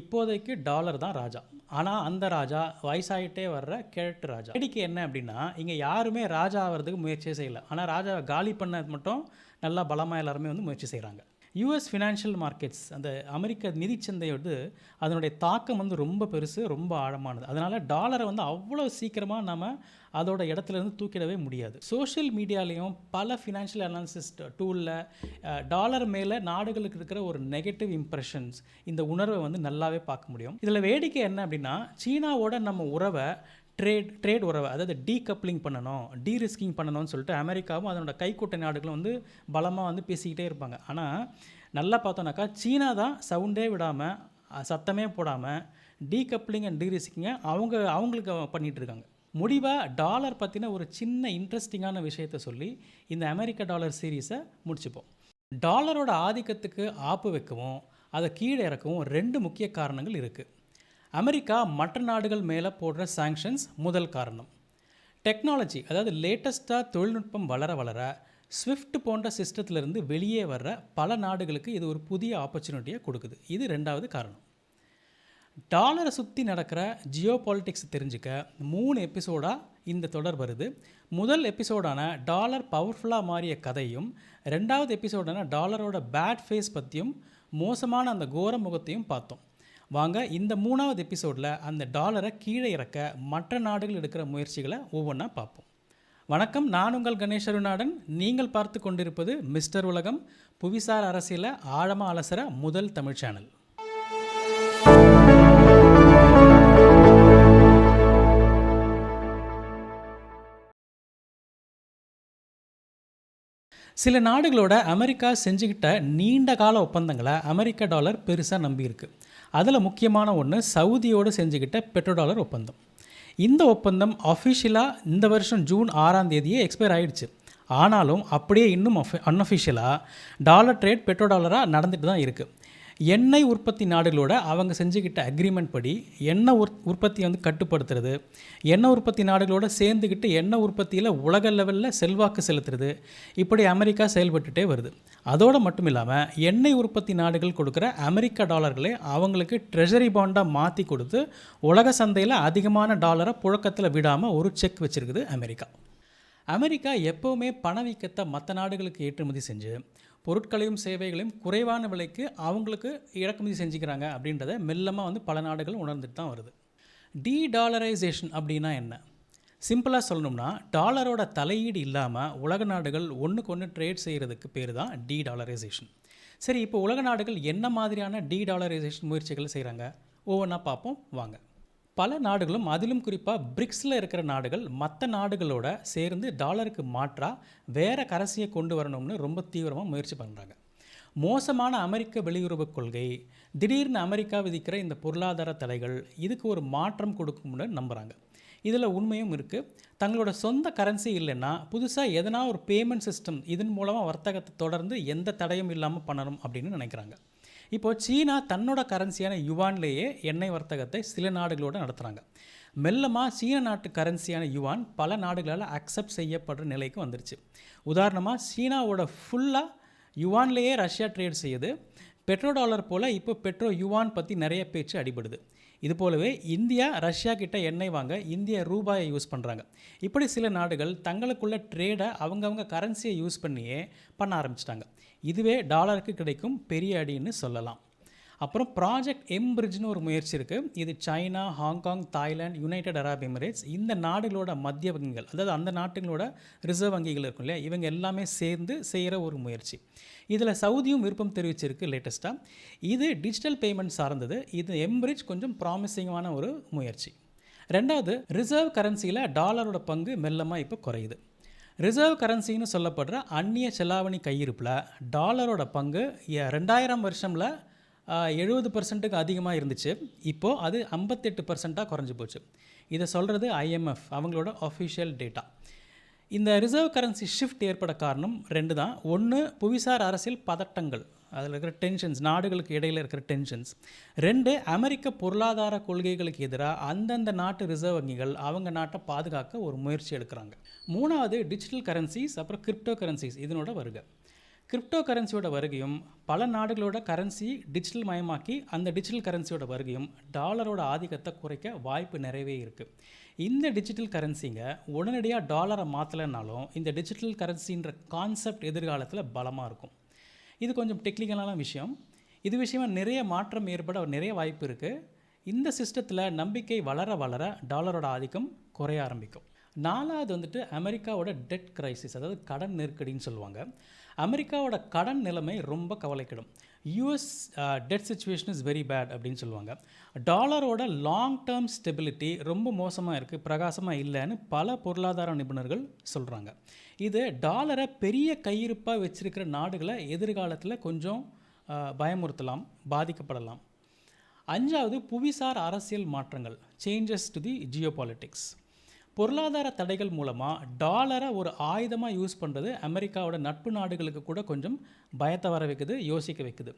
இப்போதைக்கு டாலர் தான் ராஜா. ஆனால் அந்த ராஜா வயசாகிட்டே வர்ற கிழட்டு ராஜா. வேடிக்கை என்ன அப்படின்னா, இங்கே யாருமே ராஜா ஆகிறதுக்கு முயற்சியே செய்யலை. ஆனால் ராஜாவை காலி பண்ண மட்டும் நல்லா பலமாக எல்லாருமே வந்து முயற்சி செய்கிறாங்க. யூஎஸ் ஃபினான்ஷியல் மார்க்கெட்ஸ், அந்த அமெரிக்க நிதிச்சந்தையோடு அதனுடைய தாக்கம் வந்து ரொம்ப பெருசு, ரொம்ப ஆழமானது. அதனால் டாலரை வந்து அவ்வளோ சீக்கிரமாக நம்ம அதோட இடத்துலேருந்து தூக்கிடவே முடியாது. சோஷியல் மீடியாலேயும் பல ஃபினான்ஷியல் அனாலிசிஸ் டூலில் டாலர் மேலே நாடுகளுக்கு இருக்கிற ஒரு நெகட்டிவ் இம்ப்ரெஷன்ஸ், இந்த உணர்வை வந்து நல்லாவே பார்க்க முடியும். இதில் வேடிக்கை என்ன அப்படின்னா, சீனாவோட நம்ம உறவை ட்ரேட் உறவை, அதாவது டீகப்ளிங் பண்ணணும், டீரிஸ்கிங் பண்ணணும்னு சொல்லிட்டு அமெரிக்காவும் அதனோட கைக்கூட்டை நாடுகளும் வந்து பலமாக வந்து பேசிக்கிட்டே இருப்பாங்க. ஆனால் நல்லா பார்த்தோன்னாக்கா சீனா தான் சவுண்டே விடாமல், சத்தமே போடாமல் டீகப்ளிங் அண்ட் டீரிஸ்கிங்கை அவங்களுக்கு பண்ணிகிட்டு இருக்காங்க. முடிவாக டாலர் பற்றின ஒரு சின்ன இன்ட்ரெஸ்டிங்கான விஷயத்தை சொல்லி இந்த அமெரிக்க டாலர் சீரீஸை முடிச்சுப்போம். டாலரோட ஆதிக்கத்துக்கு ஆப்பு வைக்கவும் அதை கீழே இறக்கவும் 2 முக்கிய காரணங்கள் இருக்குது. அமெரிக்கா மற்ற நாடுகள் மேலே போடுற சாங்ஷன்ஸ் முதல் காரணம். டெக்னாலஜி, அதாவது லேட்டஸ்ட்டாக தொழில்நுட்பம் வளர வளர ஸ்விஃப்ட் போன்ற சிஸ்டத்திலிருந்து வெளியே வர்ற பல நாடுகளுக்கு இது ஒரு புதிய ஆப்பர்ச்சுனிட்டியை கொடுக்குது. இது 2வது காரணம். டாலரை சுற்றி நடக்கிற ஜியோ பாலிட்டிக்ஸ் தெரிஞ்சுக்க 3 எபிசோடாக இந்த தொடர் வருது. முதல் எபிசோடான டாலர் பவர்ஃபுல்லாக மாறிய கதையும், 2வது எபிசோடான டாலரோட பேட் ஃபேஸ் பற்றியும் மோசமான அந்த கோர முகத்தையும் பார்த்தோம். வாங்க இந்த 3வது எபிசோடில் அந்த டாலரை கீழே இறக்க மற்ற நாடுகள் எடுக்கிற முயற்சிகளை ஒவ்வொன்றா பார்ப்போம். வணக்கம், நான் உங்கள் கணேஷ் அருணாடன். நீங்கள் பார்த்து கொண்டிருப்பது மிஸ்டர் உலகம், புவிசார் அரசியலை ஆழமாக அலசுகிற முதல் தமிழ் சேனல். சில நாடுகளோட அமெரிக்கா செஞ்சுக்கிட்ட நீண்ட கால ஒப்பந்தங்களை அமெரிக்க டாலர் பெருசாக நம்பியிருக்கு. அதில் முக்கியமான ஒன்று சவுதியோடு செஞ்சுக்கிட்ட பெட்ரோடாலர் ஒப்பந்தம். இந்த ஒப்பந்தம் அஃபிஷியலாக இந்த வருஷம் ஜூன் 6ஆம் தேதியே எக்ஸ்பயர் ஆகிடுச்சு. ஆனாலும் அப்படியே இன்னும் அன்அஃபிஷியலாக டாலர் ட்ரேட் பெட்ரோடாலராக நடந்துட்டு தான் இருக்குது. எண்ணெய் உற்பத்தி நாடுகளோட அவங்க செஞ்சுக்கிட்ட அக்ரிமெண்ட் படி எண்ணெய் உற்பத்தி வந்து கட்டுப்படுத்துறது, எண்ணெய் உற்பத்தி நாடுகளோட சேர்ந்துக்கிட்டு எண்ணெய் உற்பத்தியில் உலக லெவலில் செல்வாக்கு செலுத்துறது, இப்படி அமெரிக்கா செயல்பட்டுகிட்டே வருது. அதோடு மட்டும் இல்லாமல் எண்ணெய் உற்பத்தி நாடுகள் கொடுக்குற அமெரிக்க டாலர்களை அவங்களுக்கு ட்ரெஷரி பாண்டாக மாற்றி கொடுத்து உலக சந்தையில் அதிகமான டாலரை புழக்கத்தில் விடாமல் ஒரு செக் வச்சுருக்குது அமெரிக்கா. அமெரிக்கா எப்போவுமே பணவீக்கத்தை மற்ற நாடுகளுக்கு ஏற்றுமதி செஞ்சு பொருட்களையும் சேவைகளையும் குறைவான விலைக்கு அவங்களுக்கு இறக்குமதி செஞ்சுக்கிறாங்க அப்படின்றத மெல்லமாக வந்து பல நாடுகள் உணர்ந்துட்டு தான் வருது. டீடாலரைசேஷன் அப்படின்னா என்ன? சிம்பிளாக சொல்லணும்னா, டாலரோட தலையீடு இல்லாமல் உலக நாடுகள் ஒன்றுக்கு ஒன்று ட்ரேட் செய்கிறதுக்கு பேர் தான் டீடாலரைசேஷன். சரி, இப்போ உலக நாடுகள் என்ன மாதிரியான டீடாலரைசேஷன் முயற்சிகள் செய்கிறாங்க ஒவ்வொன்றா பார்ப்போம் வாங்க. பல நாடுகளும், அதிலும் குறிப்பாக பிரிக்ஸில் இருக்கிற நாடுகள் மற்ற நாடுகளோட சேர்ந்து டாலருக்கு மாற்றாக வேறு கரன்சியை கொண்டு வரணும்னு ரொம்ப தீவிரமாக முயற்சி பண்ணுறாங்க. மோசமான அமெரிக்க வெளியுறவு கொள்கை, திடீர்னு அமெரிக்கா விதிக்கிற இந்த பொருளாதார தடைகள் இதுக்கு ஒரு மாற்றம் கொடுக்கும்னு நம்புகிறாங்க. இதில் உண்மையும் இருக்குது. தங்களோட சொந்த கரன்சி இல்லைன்னா புதுசாக எதனா ஒரு பேமெண்ட் சிஸ்டம் இதன் மூலமாக வர்த்தகத்தை தொடர்ந்து எந்த தடையும் இல்லாமல் பண்ணணும் அப்படின்னு நினைக்கிறாங்க. இப்போது சீனா தன்னோட கரன்சியான யுவான்லேயே எண்ணெய் வர்த்தகத்தை சில நாடுகளோடு நடத்துகிறாங்க. மெல்லமாக சீன நாட்டு கரன்சியான யுவான் பல நாடுகளால் அக்செப்ட் செய்யப்படுற நிலைக்கு வந்துருச்சு. உதாரணமாக சீனாவோட ஃபுல்லாக யுவான்லேயே ரஷ்யா ட்ரேட் செய்யுது. பெட்ரோ டாலர் போல் இப்போ பெட்ரோ யுவான் பற்றி நிறைய பேச்சு அடிபடுது. இது போலவே இந்தியா ரஷ்யா கிட்ட எண்ணெய் வாங்க இந்திய ரூபாயை யூஸ் பண்ணுறாங்க. இப்படி சில நாடுகள் தங்களுக்குள்ள ட்ரேடை அவங்கவுங்க கரன்சியை யூஸ் பண்ணியே பண்ண ஆரம்பிச்சிட்டாங்க. இதுவே டாலருக்கு கிடைக்கும் பெரிய அடின்னு சொல்லலாம். அப்புறம் ப்ராஜெக்ட் எம்பிரிட்ஜ்னு ஒரு முயற்சி இருக்குது. இது China, Hong Kong, Thailand, United Arab Emirates, இந்த நாடுகளோட மத்திய வங்கிகள், அதாவது அந்த நாட்டுகளோட ரிசர்வ் வங்கிகள் இருக்கும் இல்லையா, இவங்க எல்லாமே சேர்ந்து செய்கிற ஒரு முயற்சி. இதில் சவுதியும் விருப்பம் தெரிவிச்சிருக்கு லேட்டஸ்ட்டாக. இது டிஜிட்டல் பேமெண்ட் சார்ந்தது. இது எம்பிரிட்ஜ் கொஞ்சம் ப்ராமிசிங்கான ஒரு முயற்சி. 2வது, ரிசர்வ் கரன்சியில் டாலரோட பங்கு மெல்லமாக இப்போ குறையுது. ரிசர்வ் கரன்சின்னு சொல்லப்படுற அந்நிய செலாவணி கையிருப்பில் டாலரோட பங்கு 2000 வருஷமில் 70%க்கு அதிகமாக இருந்துச்சு. இப்போது அது 58%ஆக குறைஞ்சி போச்சு. இதை சொல்கிறது IMF, அவங்களோட அஃபிஷியல் டேட்டா. இந்த ரிசர்வ் கரன்சி ஷிஃப்ட் ஏற்பட காரணம் 2 தான். ஒன்று, புவிசார் அரசியல் பதட்டங்கள், அதில் இருக்கிற டென்ஷன்ஸ், நாடுகளுக்கு இடையில் இருக்கிற டென்ஷன்ஸ். 2, அமெரிக்க பொருளாதார கொள்கைகளுக்கு எதிராக அந்தந்த நாட்டு ரிசர்வ் வங்கிகள் அவங்க நாட்டை பாதுகாக்க ஒரு முயற்சி எடுக்கிறாங்க. 3வது, டிஜிட்டல் கரன்சிஸ், அப்புறம் கிரிப்டோ கரன்சிஸ் இதனோட வருகை. கிரிப்டோ கரன்சியோட வருகையும் பல நாடுகளோட கரன்சி டிஜிட்டல் மயமாக்கி அந்த டிஜிட்டல் கரன்சியோட வருகையும் டாலரோட ஆதிக்கத்தை குறைக்க வாய்ப்பு நிறையவே இருக்குது. இந்த டிஜிட்டல் கரன்சிங்க உடனடியாக டாலரை மாற்றலைனாலும் இந்த டிஜிட்டல் கரன்சின்ற கான்செப்ட் எதிர்காலத்தில் பலமாக இருக்கும். இது கொஞ்சம் டெக்னிக்கலான விஷயம். இது விஷயமா நிறைய மாற்றம் ஏற்பட நிறைய வாய்ப்பு இருக்குது. இந்த சிஸ்டத்தில் நம்பிக்கை வளர வளர டாலரோட ஆதிக்கம் குறைய ஆரம்பிக்கும். நாலாவது வந்துட்டு அமெரிக்காவோட டெட் கிரைசிஸ், அதாவது கடன் நெருக்கடின்னு சொல்லுவாங்க. அமெரிக்காவோட கடன் நிலைமை ரொம்ப கவலைக்கிடும். US debt situation is very bad அப்படின்னு சொல்லுவாங்க. டாலரோட லாங் டேர்ம் ஸ்டெபிலிட்டி ரொம்ப மோசமாக இருக்குது, பிரகாசமாக இல்லைன்னு பல பொருளாதார நிபுணர்கள் சொல்கிறாங்க. இது டாலரை பெரிய கையிருப்பாக வச்சிருக்கிற நாடுகளை எதிர்காலத்தில் கொஞ்சம் பயமுறுத்தலாம், பாதிக்கப்படலாம். அஞ்சாவது புவிசார் அரசியல் மாற்றங்கள், சேஞ்சஸ் டு தி ஜியோபாலிட்டிக்ஸ். பொருளாதார தடைகள் மூலமாக டாலரை ஒரு ஆயுதமாக யூஸ் பண்ணுறது அமெரிக்காவோட நட்பு நாடுகளுக்கு கூட கொஞ்சம் பயத்தை வர வைக்குது, யோசிக்க வைக்குது.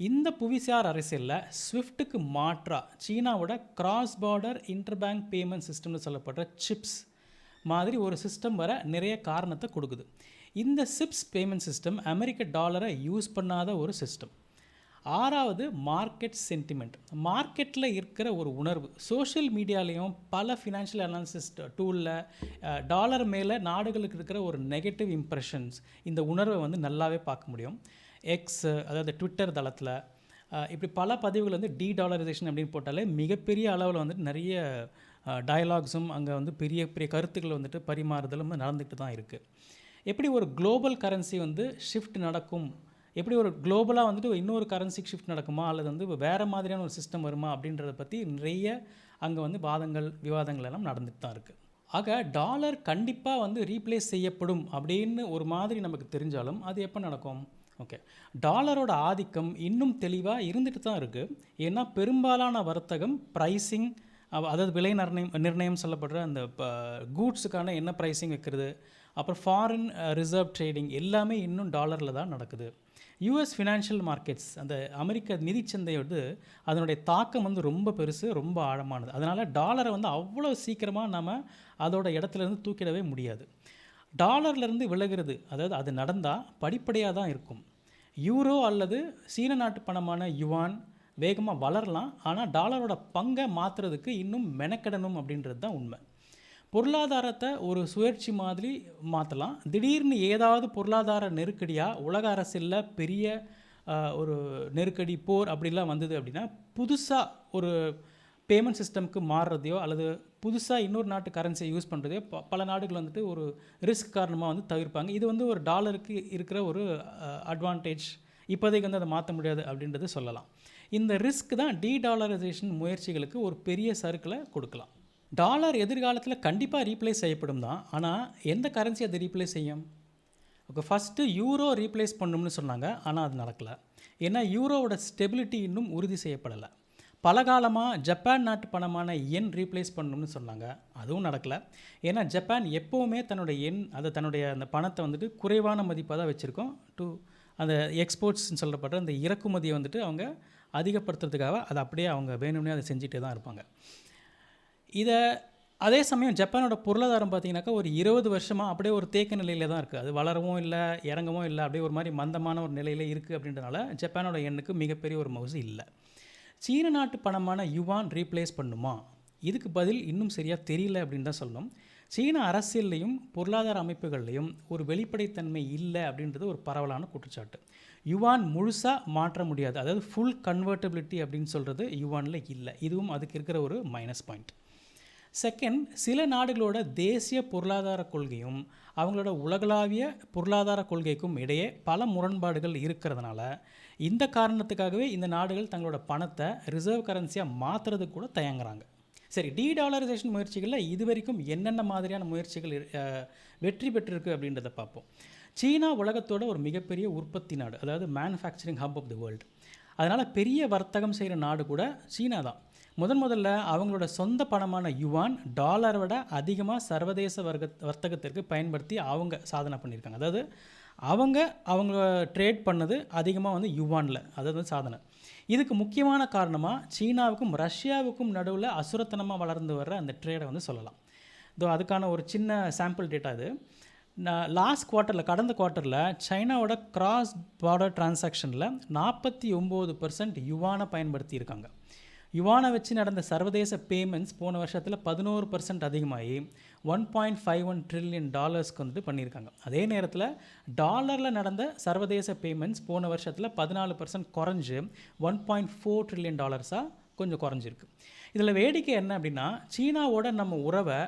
இந்த புவிசார் அரசியலில் ஸ்விஃப்ட்டுக்கு மாற்றாக சீனாவோட கிராஸ் பார்டர் இன்டர்பேங்க் பேமெண்ட் சிஸ்டம்னு சொல்லப்படுற சிப்ஸ் மாதிரி ஒரு சிஸ்டம் வர நிறைய காரணத்தை கொடுக்குது. இந்த சிப்ஸ் பேமெண்ட் சிஸ்டம் அமெரிக்க டாலரை யூஸ் பண்ணாத ஒரு சிஸ்டம். ஆறாவது மார்க்கெட் சென்டிமெண்ட். மார்க்கெட்டில் இருக்கிற ஒரு உணர்வு, சோஷியல் மீடியாலேயும் பல ஃபினான்ஷியல் அனாலிசிஸ் டூலில் டாலர் மேலே நாடுகளுக்கு இருக்கிற ஒரு நெகட்டிவ் இம்ப்ரெஷன்ஸ், இந்த உணர்வை வந்து நல்லாவே பார்க்க முடியும். எக்ஸ், அதாவது ட்விட்டர் தளத்தில் இப்படி பல பதிவுகள் வந்து டீடாலரைசேஷன் அப்படின்னு போட்டாலே மிகப்பெரிய அளவில் வந்துட்டு நிறைய டயலாக்ஸும் அங்கே வந்து பெரிய பெரிய கருத்துக்கள் வந்துட்டு பரிமாறுதலும் நடந்துக்கிட்டு தான் இருக்குது. எப்படி ஒரு குளோபல் கரன்சி வந்து ஷிஃப்ட் நடக்கும், எப்படி ஒரு குளோபலாக வந்துட்டு இன்னொரு கரன்சிக்கு ஷிஃப்ட் நடக்குமா அல்லது வந்து வேறு மாதிரியான ஒரு சிஸ்டம் வருமா அப்படின்றத பற்றி நிறைய அங்கே வந்து வாதங்கள் விவாதங்கள் எல்லாம் நடந்துட்டு தான் இருக்குது. ஆக டாலர் கண்டிப்பாக வந்து ரீப்ளேஸ் செய்யப்படும் அப்படின்னு ஒரு மாதிரி நமக்கு தெரிஞ்சாலும் அது எப்போ நடக்கும்? ஓகே, டாலரோட ஆதிக்கம் இன்னும் தெளிவாக இருந்துட்டு தான் இருக்குது. ஏன்னா பெரும்பாலான வர்த்தகம் ப்ரைஸிங், அதாவது விலை நிர்ணயம் சொல்லப்படுற அந்த கூட்ஸுக்கான என்ன ப்ரைஸிங் வைக்கிறது, அப்புறம் ஃபாரின் ரிசர்வ் ட்ரேடிங் எல்லாமே இன்னும் டாலரில் தான் நடக்குது. யூஎஸ் ஃபினான்ஷியல் மார்க்கெட்ஸ், அந்த அமெரிக்க நிதிச்சந்தையோடு அதனுடைய தாக்கம் வந்து ரொம்ப பெருசு, ரொம்ப ஆழமானது. அதனால் டாலரை வந்து அவ்வளோ சீக்கிரமாக நம்ம அதோட இடத்துலேருந்து தூக்கிடவே முடியாது. டாலர்லேருந்து விலகிறது, அதாவது அது நடந்தால் படிப்படியாக தான் இருக்கும். யூரோ அல்லது சீன நாட்டு பணமான யுவான் வேகமாக வளரலாம், ஆனால் டாலரோட பங்கை மாற்றுறதுக்கு இன்னும் மெனக்கெடணும் அப்படின்றது தான் உண்மை. பொருளாதாரத்தை ஒரு சுழற்சி மாதிரி மாற்றலாம். திடீர்னு ஏதாவது பொருளாதார நெருக்கடியாக உலக அரசியலில் பெரிய ஒரு நெருக்கடி, போர் அப்படிலாம் வந்தது அப்படின்னா புதுசாக ஒரு பேமெண்ட் சிஸ்டம்க்கு மாறுறதையோ அல்லது புதுசாக இன்னொரு நாட்டு கரன்சியை யூஸ் பண்ணுறதையோ பல நாடுகள் வந்துட்டு ஒரு ரிஸ்க் காரணமாக வந்து தவிர்ப்பாங்க. இது வந்து ஒரு டாலருக்கு இருக்கிற ஒரு அட்வான்டேஜ். இப்போதைக்கு வந்து அதை மாற்ற முடியாது அப்படின்றது சொல்லலாம். இந்த ரிஸ்க் தான் டீடாலரைசேஷன் முயற்சிகளுக்கு ஒரு பெரிய சறுக்களை கொடுக்கலாம். டாலர் எதிர்காலத்தில் கண்டிப்பாக ரீப்ளேஸ் செய்யப்படும் தான். ஆனால் எந்த கரன்சி அதை ரீப்ளேஸ் செய்யும்? ஓகே, ஃபஸ்ட்டு யூரோ ரீப்ளேஸ் பண்ணணும்னு சொன்னாங்க, ஆனால் அது நடக்கலை. ஏன்னா யூரோவோட ஸ்டெபிலிட்டி இன்னும் உறுதி செய்யப்படலை. பல காலமாக ஜப்பான் நாட்டு பணமான என் ரீப்ளேஸ் பண்ணணும்னு சொன்னாங்க, அதுவும் நடக்கலை. ஏன்னா ஜப்பான் எப்போவுமே தன்னுடைய அந்த பணத்தை வந்துட்டு குறைவான மதிப்பாக தான் வச்சுருக்கோம். அந்த எக்ஸ்போர்ட்ஸ்ன்னு சொல்லப்படுற அந்த இறக்குமதியை வந்துட்டு அவங்க அதிகப்படுத்துறதுக்காக அதை அப்படியே அவங்க வேணும்னே அதை செஞ்சுட்டே தான் இருப்பாங்க. அதே சமயம் ஜப்பானோட பொருளாதாரம் பார்த்திங்கனாக்கா ஒரு 20 வருஷமாக அப்படியே ஒரு தேக்க நிலையில் தான் இருக்குது. அது வளரவும் இல்லை, இறங்கவும் இல்லை, அப்படியே ஒரு மாதிரி மந்தமான ஒரு நிலையில் இருக்குது. அப்படின்றதுனால ஜப்பானோட எண்ணுக்கு மிகப்பெரிய ஒரு மவுசு இல்லை. சீன நாட்டு பணமான யுவான் ரீப்ளேஸ் பண்ணுமா? இதுக்கு பதில் இன்னும் சரியாக தெரியல அப்படின்னு தான் சொல்லணும். சீன அரசியல்லையும் பொருளாதார அமைப்புகள்லையும் ஒரு வெளிப்படைத்தன்மை இல்லை அப்படின்றது ஒரு பரவலான குற்றச்சாட்டு. யுவான் முழுசாக மாற்ற முடியாது, அதாவது ஃபுல் கன்வெர்ட்டபிலிட்டி அப்படின்னு சொல்கிறது யுவானில் இல்லை. இதுவும் அதுக்கு இருக்கிற ஒரு மைனஸ் பாயிண்ட். செகண்ட், சில நாடுகளோட தேசிய பொருளாதார கொள்கையும் அவங்களோட உலகளாவிய பொருளாதார கொள்கைக்கும் இடையே பல முரண்பாடுகள் இருக்கிறதுனால இந்த காரணத்துக்காகவே இந்த நாடுகள் தங்களோட பணத்தை ரிசர்வ் கரன்சியாக மாற்றுறதுக்கு கூட தயங்குறாங்க. சரி, டீடாலரைசேஷன் முயற்சிகளில் இது வரைக்கும் என்னென்ன மாதிரியான முயற்சிகள் வெற்றி பெற்றிருக்கு அப்படின்றத பார்ப்போம். சீனா உலகத்தோட ஒரு மிகப்பெரிய உற்பத்தி நாடு, அதாவது manufacturing hub of the world. அதனால் பெரிய வர்த்தகம் செய்கிற நாடு கூட சீனா தான். முதல்ல அவங்களோட சொந்த பணமான யுவான் டாலரை விட அதிகமாக சர்வதேச வர்த்தகத்திற்கு பயன்படுத்தி அவங்க சாதனை பண்ணியிருக்காங்க. அதாவது அவங்க ட்ரேட் பண்ணது அதிகமாக வந்து யுவானில், அதாவது சாதனை. இதுக்கு முக்கியமான காரணமாக சீனாவுக்கும் ரஷ்யாவுக்கும் நடுவில் அசுரத்தனமாக வளர்ந்து வர்ற அந்த ட்ரேடை வந்து சொல்லலாம். அதுக்கான ஒரு சின்ன சாம்பிள் டேட்டா இது. லாஸ்ட் குவார்ட்டரில் கடந்த குவார்ட்டரில் சைனாவோட கிராஸ் பார்டர் டிரான்சாக்ஷனில் 49% யுவானை பயன்படுத்தியிருக்காங்க. யுவானை வச்சு நடந்த சர்வதேச பேமெண்ட்ஸ் போன வருஷத்தில் 11% அதிகமாகி $1.51 ட்ரில்லியன் வந்துட்டு பண்ணியிருக்காங்க. அதே நேரத்தில் டாலரில் நடந்த சர்வதேச பேமெண்ட்ஸ் போன வருஷத்தில் 14% குறைஞ்சு $1.4 ட்ரில்லியன் கொஞ்சம் குறைஞ்சிருக்கு. இதில் வேடிக்கை என்ன அப்படின்னா, சீனாவோட நம்ம உறவை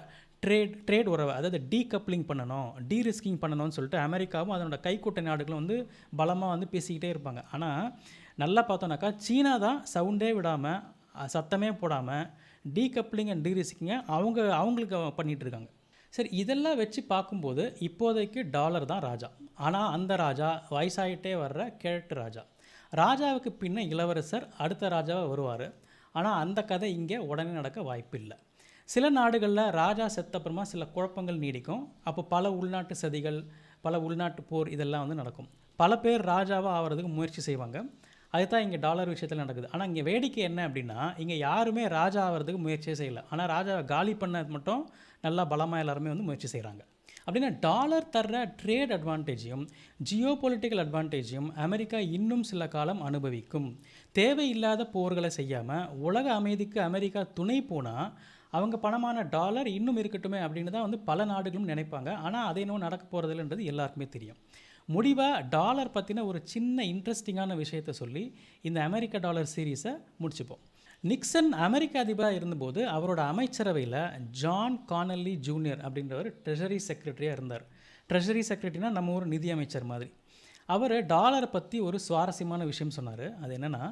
ட்ரேட் உறவை, அதாவது டீகப்ளிங் பண்ணணும், டீரிஸ்கிங் பண்ணணும்னு சொல்லிட்டு அமெரிக்காவும் அதனோட கைக்கூட்டை நாடுகளும் பலமாக பேசிக்கிட்டே இருப்பாங்க. ஆனால் நல்லா பார்த்தோன்னாக்கா சீனா தான் சவுண்டே விடாமல், சத்தமே போடாமல் டீகப்ளிங் அண்ட் டீரிஸ்கிங்கை அவங்களுக்கு பண்ணிகிட்ருக்காங்க. சரி, இதெல்லாம் வச்சு பார்க்கும்போது இப்போதைக்கு டாலர் தான் ராஜா. ஆனால் அந்த ராஜா வயசாகிட்டே வர்ற கிழட்டு ராஜா. ராஜாவுக்கு பின்ன இளவரசர் அடுத்த ராஜாவாக வருவார். ஆனால் அந்த கதை இங்கே உடனே நடக்க வாய்ப்பு இல்லை. சில நாடுகளில் ராஜா செத்தப்புறமா சில குழப்பங்கள் நீடிக்கும். அப்போ பல உள்நாட்டு சதிகள், பல உள்நாட்டு போர் இதெல்லாம் நடக்கும். பல பேர் ராஜாவாக ஆகிறதுக்கு முயற்சி செய்வாங்க. அதுதான் இங்கே டாலர் விஷயத்தில் நடக்குது. ஆனால் இங்கே வேடிக்கை என்ன அப்படின்னா, இங்கே யாருமே ராஜா ஆகிறதுக்கு முயற்சியே செய்யலை. ஆனால் ராஜாவை காலி பண்ண மட்டும் நல்லா பலமாக எல்லாருமே முயற்சி செய்கிறாங்க. அப்படின்னா டாலர் தர்ற ட்ரேட் அட்வான்டேஜையும் ஜியோ பொலிட்டிக்கல் அட்வான்டேஜையும் அமெரிக்கா இன்னும் சில காலம் அனுபவிக்கும். தேவையில்லாத போர்களை செய்யாமல் உலக அமைதிக்கு அமெரிக்கா துணை போனால் அவங்க பணமான டாலர் இன்னும் இருக்கட்டுமே அப்படின்னு தான் பல நாடுகளும் நினைப்பாங்க. ஆனால் அதை இன்னும் நடக்க போகிறதில்லைன்றது எல்லாருக்குமே தெரியும். முடிவாக டாலர் பற்றின ஒரு சின்ன இன்ட்ரெஸ்டிங்கான விஷயத்தை சொல்லி இந்த அமெரிக்க டாலர் சீரீஸை முடிச்சுப்போம். நிக்சன் அமெரிக்க அதிபராக இருந்தபோது அவரோட அமைச்சரவையில் ஜான் கானல்லி ஜூனியர் அப்படின்றவர் ட்ரெஷரி செக்ரட்டரியாக இருந்தார். ட்ரெஷரி செக்ரட்டரினா நம்ம ஒரு நிதி அமைச்சர் மாதிரி. அவர் டாலரை பற்றி ஒரு சுவாரஸ்யமான விஷயம் சொன்னார். அது என்னென்னா,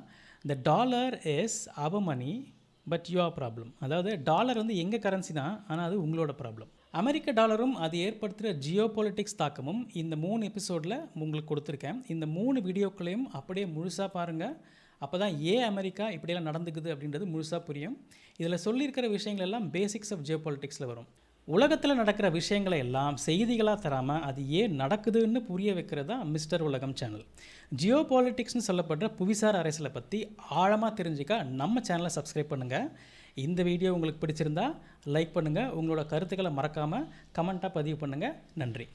the dollar is our money but your problem. அதாவது டாலர் எங்கள் கரன்சி தான், ஆனால் அது உங்களோட ப்ராப்ளம். அமெரிக்க டாலரும் அது ஏற்படுத்துகிற ஜியோ பொலிட்டிக்ஸ் தாக்கமும் இந்த 3 எபிசோடில் உங்களுக்கு கொடுத்துருக்கேன். இந்த 3 வீடியோக்களையும் அப்படியே முழுசாக பாருங்கள். அப்போ தான் அமெரிக்கா இப்படியெல்லாம் நடந்துக்குது அப்படின்றது முழுசாக புரியும். இதில் சொல்லியிருக்கிற விஷயங்கள் எல்லாம் பேசிக்ஸ் ஆஃப் ஜியோ பொலிட்டிக்ஸில் வரும். உலகத்தில் நடக்கிற விஷயங்களை எல்லாம் செய்திகளாக தராமல் அது நடக்குதுன்னு புரிய வைக்கிறது தான் மிஸ்டர் உலகம் சேனல். ஜியோ பாலிட்டிக்ஸ்னு சொல்லப்படுற புவிசார் அரசியலை பற்றி ஆழமாக தெரிஞ்சுக்க நம்ம சேனலை சப்ஸ்கிரைப் பண்ணுங்கள். இந்த வீடியோ உங்களுக்கு பிடிச்சிருந்தா லைக் பண்ணுங்கள். உங்களோட கருத்துக்களை மறக்காமல் கமெண்ட்டாக பதிவு பண்ணுங்கள். நன்றி.